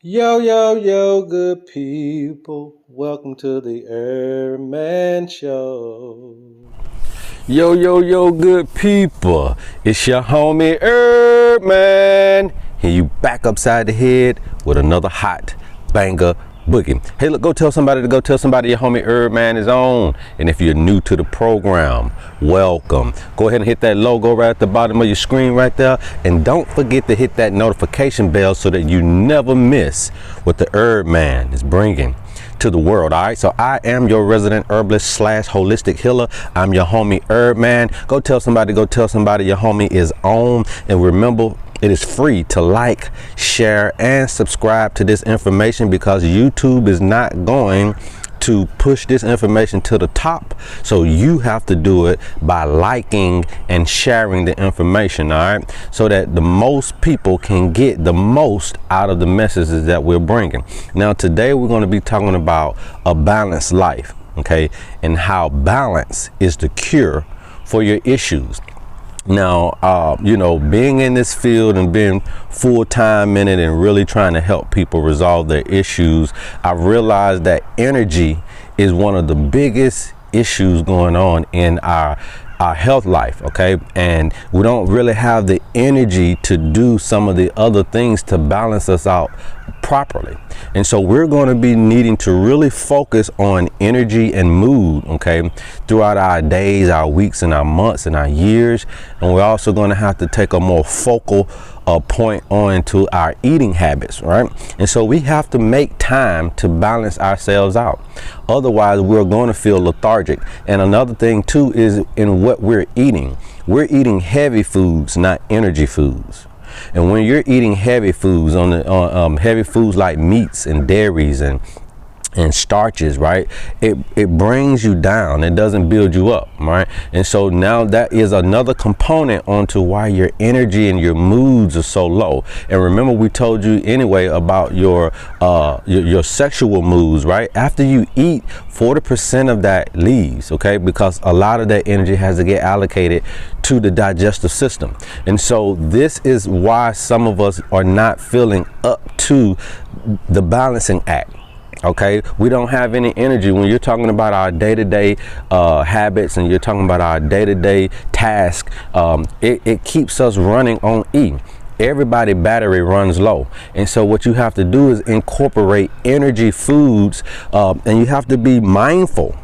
Yo, yo, yo, good people. Welcome to the HerbMan Show. Yo, yo, yo, good people. It's your homie HerbMan. And you back upside the head with another hot banger boogie. Hey, look, go tell somebody your homie HerbMan is on. And if you're new to the program, welcome. Go ahead and hit that logo right at the bottom of your screen right there. And don't forget to hit that notification bell so that you never miss what the HerbMan is bringing to the world. All right, so I am your resident herbalist slash holistic healer. I'm your homie HerbMan. Go tell somebody your homie is on. And remember, it is free to like, share, and subscribe to this information because YouTube is not going to push this information to the top. So you have to do it by liking and sharing the information, all right? So that the most people can get the most out of the messages that we're bringing. Now, today we're going to be talking about a balanced life, okay? And how balance is the cure for your issues. Now, being in this field and being full-time in it and really trying to help people resolve their issues, I've realized that energy is one of the biggest issues going on in our health life, okay? And we don't really have the energy to do some of the other things to balance us out properly. And so we're going to be needing to really focus on energy and mood, okay, throughout our days, our weeks, and our months, and our years. And we're also going to have to take a more focal point on to our eating habits, right? And so we have to make time to balance ourselves out. Otherwise, we're going to feel lethargic. And another thing too is in what we're eating. We're eating heavy foods, not energy foods. And when you're eating heavy foods heavy foods like meats and dairies and starches, right, it brings you down. It doesn't build you up, right? And so now that is another component onto why your energy and your moods are so low. And remember, we told you anyway about your sexual moods, right? After you eat, 40% of that leaves, okay, because a lot of that energy has to get allocated to the digestive system. And so this is why some of us are not feeling up to the balancing act. Okay, we don't have any energy. When you're talking about our day-to-day habits and you're talking about our day-to-day task, it keeps us running on E. Everybody battery runs low. And so what you have to do is incorporate energy foods, and you have to be mindful.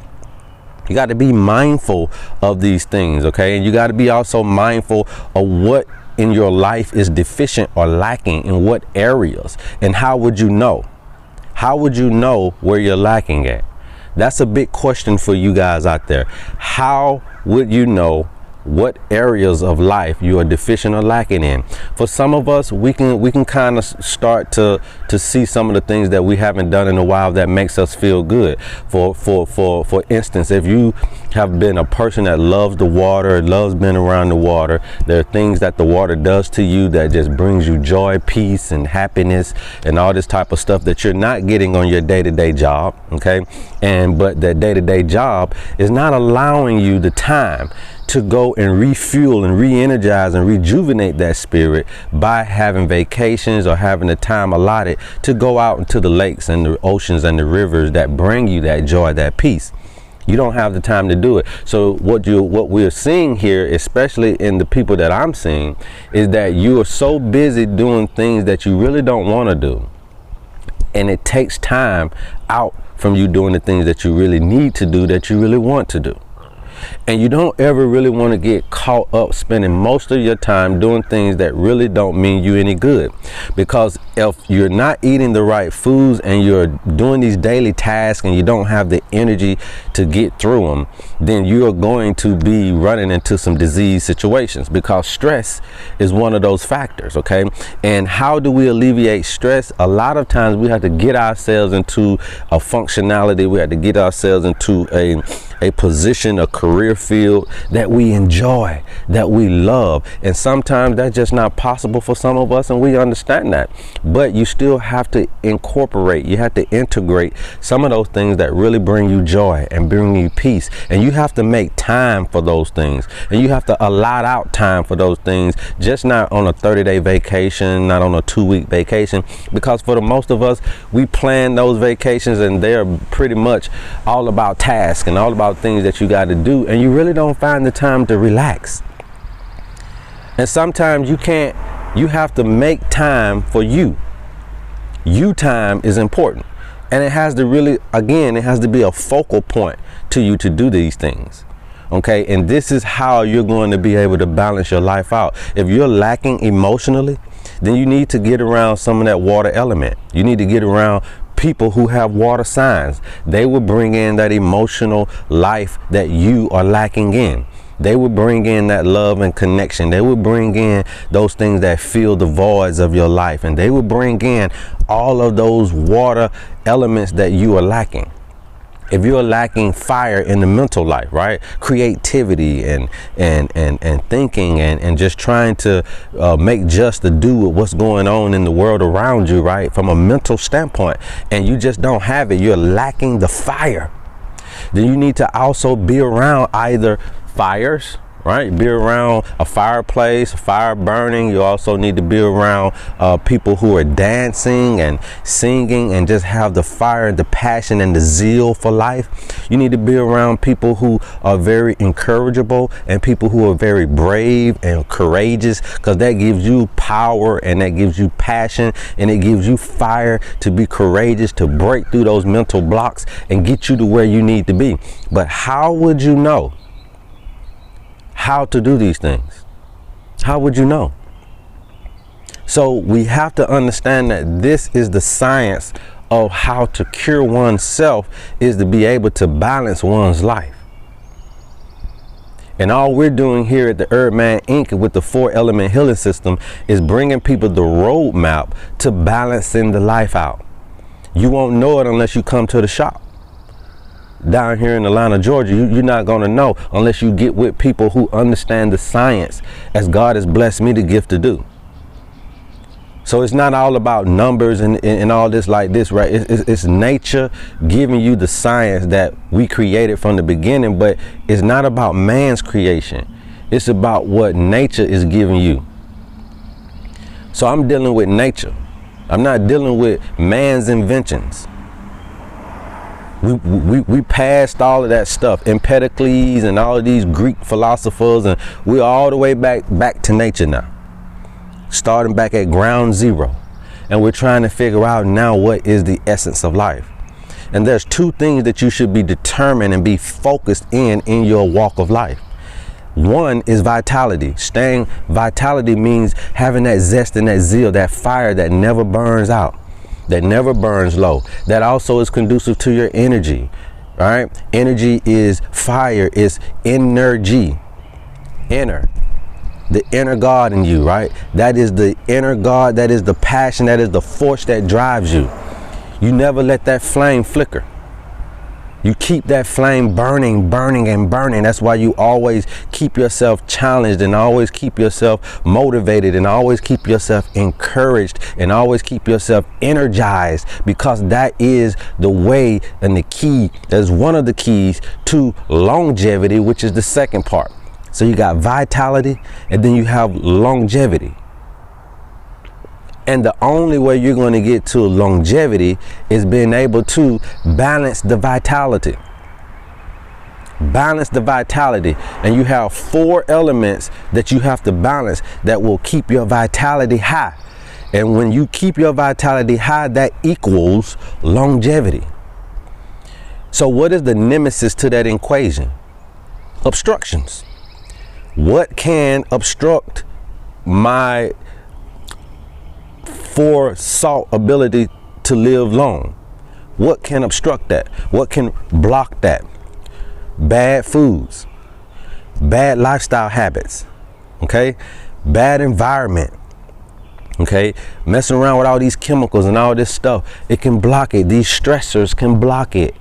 You got to be mindful of these things, okay? And you got to be also mindful of what in your life is deficient or lacking in what areas. And how would you know? How would you know where you're lacking at? That's a big question for you guys out there. How would you know what areas of life you are deficient or lacking in? For some of us, we can kind of start to see some of the things that we haven't done in a while that makes us feel good. For instance, if you have been a person that loves the water, loves being around the water, there are things that the water does to you that just brings you joy, peace, and happiness, and all this type of stuff that you're not getting on your day-to-day job, okay? But that day-to-day job is not allowing you the time to go and refuel and re-energize and rejuvenate that spirit by having vacations or having the time allotted to go out into the lakes and the oceans and the rivers that bring you that joy, that peace. You don't have the time to do it. So what we're seeing here, especially in the people that I'm seeing, is that you are so busy doing things that you really don't want to do. And it takes time out from you doing the things that you really need to do, that you really want to do. And you don't ever really want to get caught up spending most of your time doing things that really don't mean you any good. Because if you're not eating the right foods and you're doing these daily tasks and you don't have the energy to get through them, then you are going to be running into some disease situations, because stress is one of those factors, okay? And how do we alleviate stress? A lot of times we have to get ourselves into a functionality. We have to get ourselves into a position, a career field that we enjoy, that we love. And sometimes that's just not possible for some of us, and we understand that. But you still have to incorporate, you have to integrate some of those things that really bring you joy and bring you peace. And you have to make time for those things. And you have to allot out time for those things, just not on a 30-day vacation, not on a 2-week vacation. Because for the most of us, we plan those vacations and they're pretty much all about tasks and all about things that you got to do, and you really don't find the time to relax. And sometimes you can't, you have to make time for you. You time is important, and it has to really, again, it has to be a focal point to you to do these things. Okay, and this is how you're going to be able to balance your life out. If you're lacking emotionally, then you need to get around some of that water element. You need to get around people who have water signs. They will bring in that emotional life that you are lacking in. They will bring in that love and connection. They will bring in those things that fill the voids of your life, and they will bring in all of those water elements that you are lacking. If you're lacking fire in the mental life, right? Creativity and thinking and just trying to make just to do with what's going on in the world around you, right? From a mental standpoint, and you just don't have it, you're lacking the fire. Then you need to also be around either fires, right? Be around a fireplace, a fire burning. You also need to be around people who are dancing and singing and just have the fire, the passion, and the zeal for life. You need to be around people who are very encourageable and people who are very brave and courageous, because that gives you power and that gives you passion and it gives you fire to be courageous, to break through those mental blocks and get you to where you need to be. But how would you know how to do these things? How would you know? So we have to understand that this is the science of how to cure oneself, is to be able to balance one's life. And all we're doing here at the HerbMan Inc. with the 4-element healing system is bringing people the roadmap to balancing the life out. You won't know it unless you come to the shop. Down here in Atlanta, Georgia, you're not going to know unless you get with people who understand the science, as God has blessed me the gift to do. So it's not all about numbers and all this like this, right? It's nature giving you the science that we created from the beginning, but it's not about man's creation. It's about what nature is giving you. So I'm dealing with nature. I'm not dealing with man's inventions. We passed all of that stuff, Empedocles and all of these Greek philosophers, and we're all the way back to nature now, starting back at ground zero. And we're trying to figure out now what is the essence of life. And there's two things that you should be determined and be focused in your walk of life. One is vitality. Vitality means having that zest and that zeal, that fire that never burns out, that never burns low. That also is conducive to your energy, right? Energy is fire, is energy, inner, the inner God in you, right? That is the inner God, that is the passion, that is the force that drives you. You never let that flame flicker. You keep that flame burning, burning, and burning. That's why you always keep yourself challenged and always keep yourself motivated and always keep yourself encouraged and always keep yourself energized, because that is the way and the key. That's one of the keys to longevity, which is the second part. So you got vitality and then you have longevity. And the only way you're going to get to longevity is being able to balance the vitality. Balance the vitality. And you have 4 elements that you have to balance that will keep your vitality high. And when you keep your vitality high, that equals longevity. So what is the nemesis to that equation? Obstructions. What can obstruct my forethought ability to live long? What can obstruct that? What can block that? Bad foods, bad lifestyle habits, okay? Bad environment, okay? Messing around with all these chemicals and all this stuff, it can block it. These stressors can block it.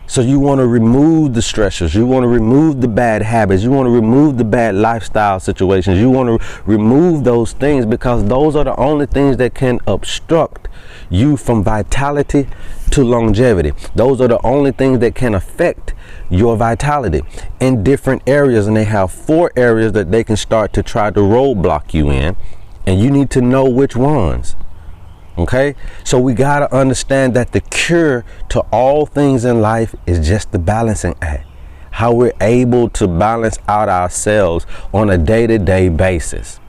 So you want to remove the stressors. You want to remove the bad habits. You want to remove the bad lifestyle situations. You want to remove those things, because those are the only things that can obstruct you from vitality to longevity. Those are the only things that can affect your vitality in different areas. And they have 4 areas that they can start to try to roadblock you in. And you need to know which ones. Okay, so we got to understand that the cure to all things in life is just the balancing act. How we're able to balance out ourselves on a day-to-day basis.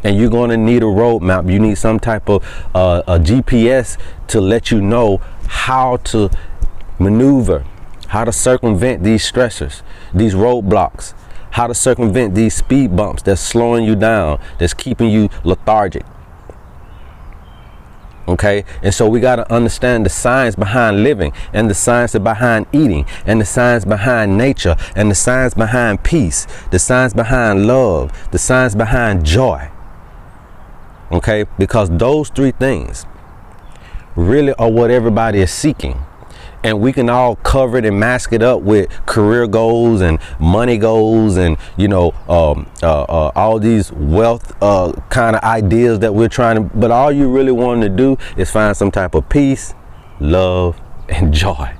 And you're going to need a roadmap. You need some type of a GPS to let you know how to maneuver, how to circumvent these stressors, these roadblocks, how to circumvent these speed bumps that's slowing you down, that's keeping you lethargic. Okay, and so we got to understand the science behind living, and the science behind eating, and the science behind nature, and the science behind peace, the science behind love, the science behind joy. Okay, because those 3 things really are what everybody is seeking. And we can all cover it and mask it up with career goals and money goals and, you know, all these wealth kind of ideas that we're trying to, but all you really want to do is find some type of peace, love, and joy.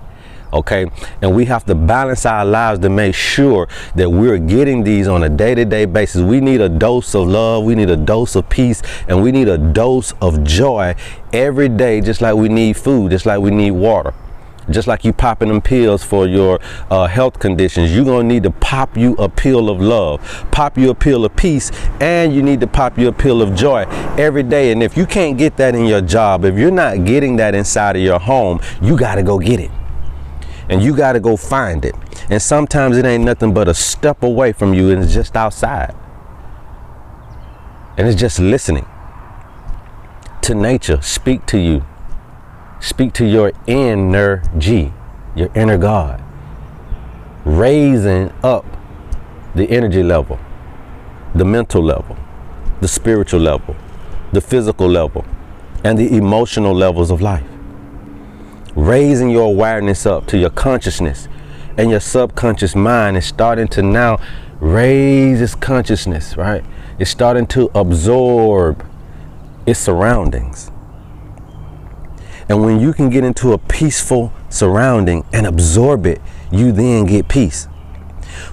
Okay, and we have to balance our lives to make sure that we're getting these on a day-to-day basis. We need a dose of love, we need a dose of peace, and we need a dose of joy every day, just like we need food, just like we need water. Just like you popping them pills for your health conditions, you're going to need to pop you a pill of love, pop you a pill of peace, and you need to pop you a pill of joy every day. And if you can't get that in your job, if you're not getting that inside of your home, you got to go get it. And you got to go find it. And sometimes it ain't nothing but a step away from you, and it's just outside. And it's just listening to nature speak to you. Speak to your energy, your inner God, raising up the energy level, the mental level, the spiritual level, the physical level, and the emotional levels of life. Raising your awareness up to your consciousness, and your subconscious mind is starting to now raise its consciousness, right? It's starting to absorb its surroundings. And when you can get into a peaceful surrounding and absorb it, you then get peace.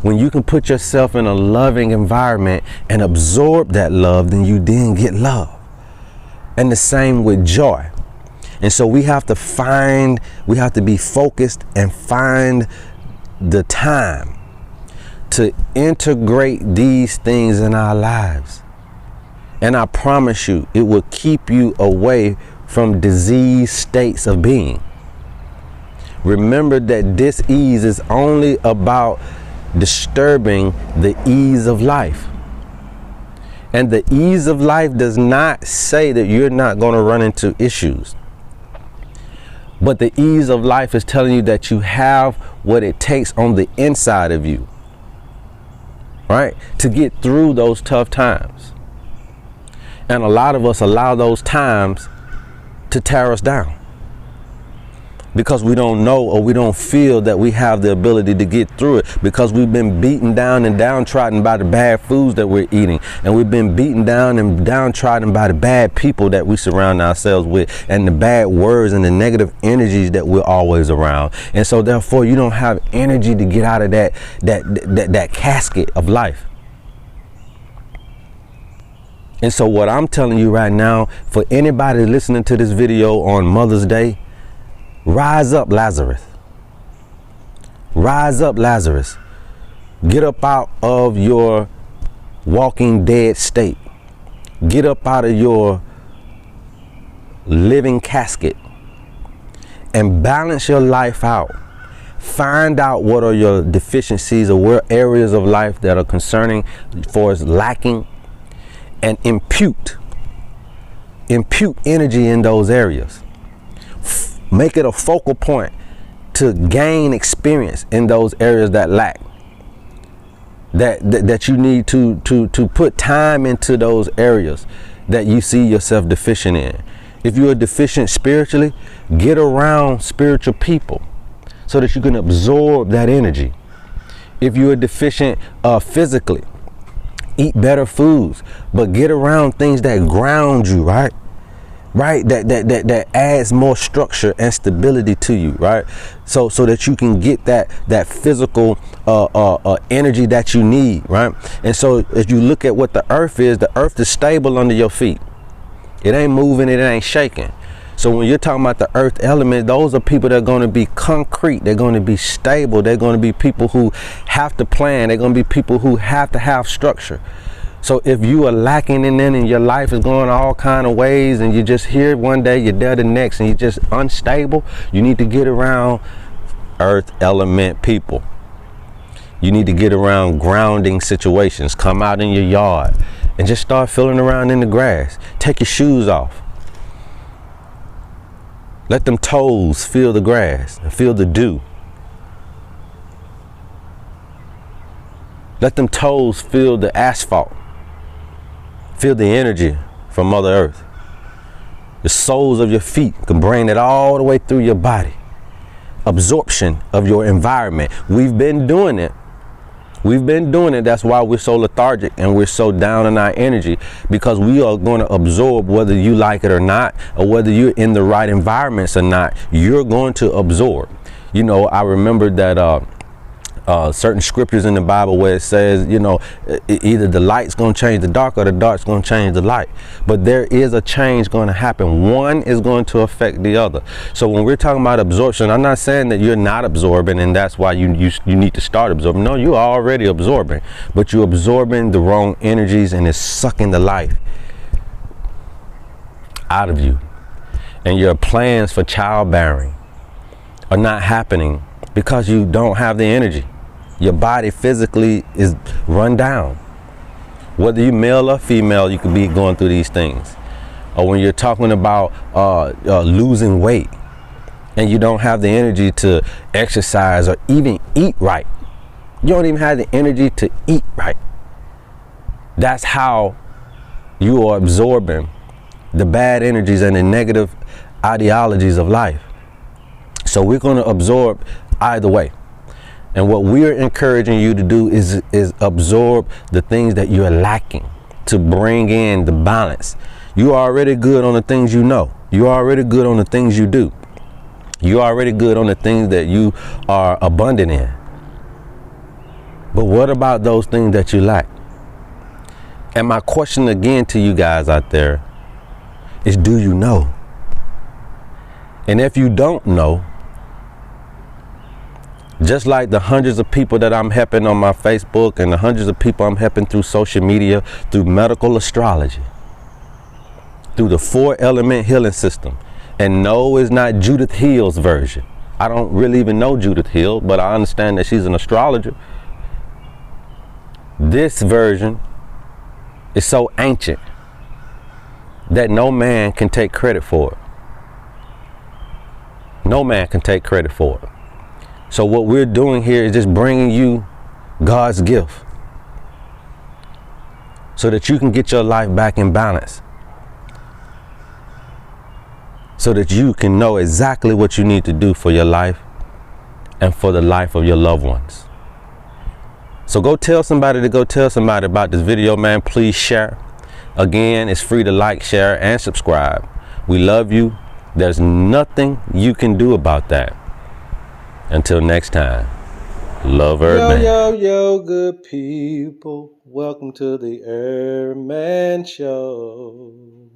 When you can put yourself in a loving environment and absorb that love, then you then get love. And the same with joy. And so we have to be focused and find the time to integrate these things in our lives. And I promise you, it will keep you away from disease states of being. Remember that dis-ease is only about disturbing the ease of life. And the ease of life does not say that you're not going to run into issues. But the ease of life is telling you that you have what it takes on the inside of you, right, to get through those tough times. And a lot of us allow those times to tear us down because we don't know, or we don't feel that we have the ability to get through it, because we've been beaten down and downtrodden by the bad foods that we're eating, and we've been beaten down and downtrodden by the bad people that we surround ourselves with, and the bad words and the negative energies that we're always around. And so therefore you don't have energy to get out of that casket of life. And so what I'm telling you right now, for anybody listening to this video on Mother's Day, rise up, Lazarus. Rise up, Lazarus. Get up out of your walking dead state. Get up out of your living casket and balance your life out. Find out what are your deficiencies, or where areas of life that are concerning for us lacking, and impute energy in those areas. Make it a focal point to gain experience in those areas that lack. That you need to put time into those areas that you see yourself deficient in. If you are deficient spiritually, get around spiritual people so that you can absorb that energy. If you are deficient physically, eat better foods, but get around things that ground you, right? That adds more structure and stability to you, right? So that you can get that physical energy that you need, right? And so if you look at what the earth is stable under your feet. It ain't moving, it ain't shaking. So when you're talking about the earth element, those are people that are going to be concrete. They're going to be stable. They're going to be people who have to plan. They're going to be people who have to have structure. So if you are lacking in it and your life is going all kind of ways and you're just here one day, you're there the next, and you're just unstable, you need to get around earth element people. You need to get around grounding situations. Come out in your yard and just start feeling around in the grass. Take your shoes off. Let them toes feel the grass and feel the dew. Let them toes feel the asphalt. Feel the energy from Mother Earth. The soles of your feet can bring it all the way through your body. Absorption of your environment. We've been doing it. That's why we're so lethargic and we're so down in our energy, because we are going to absorb whether you like it or not, or whether you're in the right environments or not. You're going to absorb. You know, I remember that certain scriptures in the Bible where it says, you know, either the light's going to change the dark or the dark's going to change the light. But there is a change going to happen. One is going to affect the other. So when we're talking about absorption, I'm not saying that you're not absorbing and that's why you need to start absorbing. No, you're already absorbing, but you're absorbing the wrong energies and it's sucking the life out of you. And your plans for childbearing are not happening because you don't have the energy. Your body physically is run down. Whether you're male or female, you could be going through these things. Or when you're talking about losing weight and you don't have the energy to exercise or even eat right. You don't even have the energy to eat right. That's how you are absorbing the bad energies and the negative ideologies of life. So we're going to absorb either way. And what we're encouraging you to do is absorb the things that you're lacking to bring in the balance. You're already good on the things you know. You're already good on the things you do. You're already good on the things that you are abundant in. But what about those things that you lack? And my question again to you guys out there is, do you know? And if you don't know, just like the hundreds of people that I'm helping on my Facebook and the hundreds of people I'm helping through social media, through medical astrology, through the 4-element healing system. And no, it's not Judith Hill's version. I don't really even know Judith Hill, but I understand that she's an astrologer. This version is so ancient that no man can take credit for it. No man can take credit for it. So what we're doing here is just bringing you God's gift so that you can get your life back in balance. So that you can know exactly what you need to do for your life and for the life of your loved ones. So go tell somebody about this video, man. Please share. Again, it's free to like, share, and subscribe. We love you. There's nothing you can do about that. Until next time, love HerbMan. Yo, good people. Welcome to the HerbMan Show.